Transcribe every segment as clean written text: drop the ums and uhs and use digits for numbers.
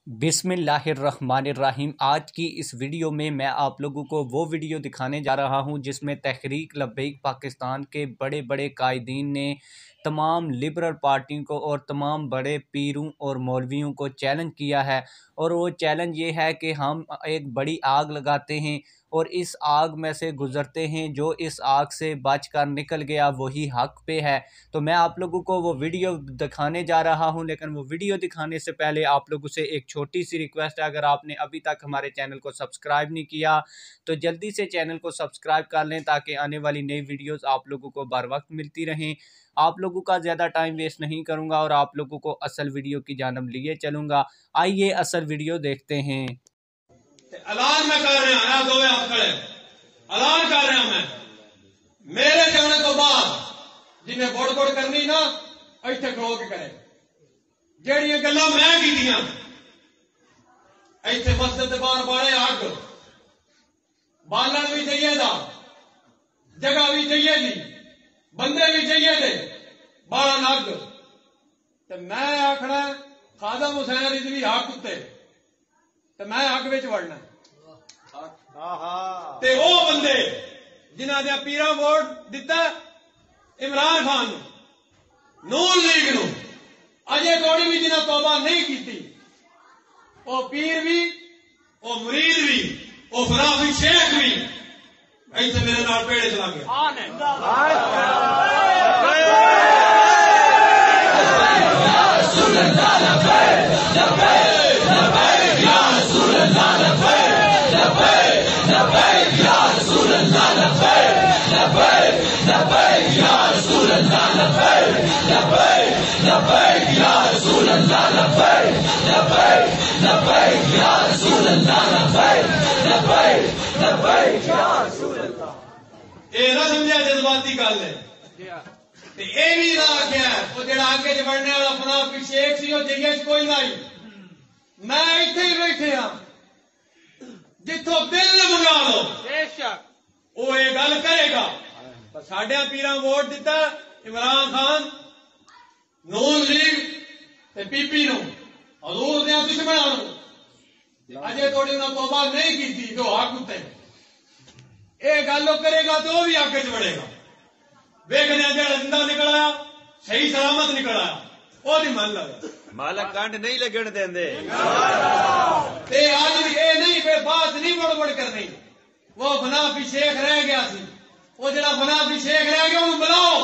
बिस्मिल्लाहिर्रहमानिर्रहीम। आज की इस वीडियो में मैं आप लोगों को वो वीडियो दिखाने जा रहा हूं जिसमें तहरीक लब्बैक पाकिस्तान के बड़े बड़े कायदीन ने तमाम लिबरल पार्टियों को और तमाम बड़े पीरों और मौलवियों को चैलेंज किया है। और वो चैलेंज ये है कि हम एक बड़ी आग लगाते हैं और इस आग में से गुज़रते हैं, जो इस आग से बच कर निकल गया वही हक पे है। तो मैं आप लोगों को वो वीडियो दिखाने जा रहा हूं, लेकिन वो वीडियो दिखाने से पहले आप लोगों से एक छोटी सी रिक्वेस्ट है। अगर आपने अभी तक हमारे चैनल को सब्सक्राइब नहीं किया तो जल्दी से चैनल को सब्सक्राइब कर लें ताकि आने वाली नई वीडियोस आप लोगों को बर वक्त मिलती रहें। आप लोगों का ज़्यादा टाइम वेस्ट नहीं करूंगा और आप लोगों को असल वीडियो की जानब लिए चलूँगा। आइए असल वीडियो देखते हैं। ऐलान मैं कर रहा हूं, दो हाथ खड़े ऐलान कर रहा मैं, मेरे जाने तो बाद जिन्हें बोड़ बोड़ करनी ना इत्थे खड़ो के करे। जेड़ियां गल्लां मैं कीतियां इत्थे मस्जिद दे बाहर बाड़े अग बालन भी चाहिए था, जगह भी चाहिए थी, बंदे भी चाहिए थे, बालन अग ते मैं आखना खाजा हुसैन रिजवी हक उत्ते ते मैं अग विच वड़ना ते वो बंदे जिन्हां दे पीरां वोट दिता इमरान खान नून लीग नूं अजे कोड़ी भी जिन्हां तौबा नहीं की, वो पीर भी, वो मुरीद भी, वो फलाफी शेख भी इत्थे मेरे नाल पेड़े चला गया। ये ना समझा जज्बाती गल है, ये भी ना आख्या वो जरा आगे च बढ़ने वाला फना शेख सी जइया कोई नहीं। मैं इत्थे ही बैठे हाँ जिथों दिल मंगा लो वो ये गल करेगा। पर साढ़े पीरां वोट दिता इमरान खान नून लीग ते पीपी नूं हजूर दे दुश्मनां नूं अजे थोड़ी उन्हें तौबा नहीं की तो हक उत्ते ये गल करेगा तो भी आगे च बढ़ेगा। वेखने जो जिंदा निकल आया सही सलामत निकल आया वो नहीं मन लगा मालक कंड नहीं लगन देंदे। आज भी ये नहीं कोई बात नहीं बड़बड़ करनी। वो फनाफी शेख रह गया सी, वो जरा फनाफी शेख रह गया उन्हें बुलाओ।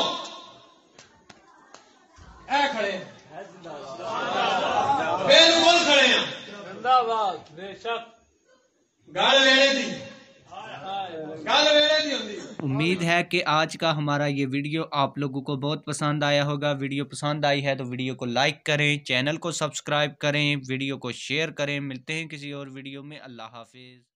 ऐ खड़े बिल्कुल खड़े हैं, बेशक गल वेड़े दी उम्मीद है कि आज का हमारा ये वीडियो आप लोगों को बहुत पसंद आया होगा। वीडियो पसंद आई है तो वीडियो को लाइक करें, चैनल को सब्सक्राइब करें, वीडियो को शेयर करें। मिलते हैं किसी और वीडियो में। अल्लाह हाफिज़।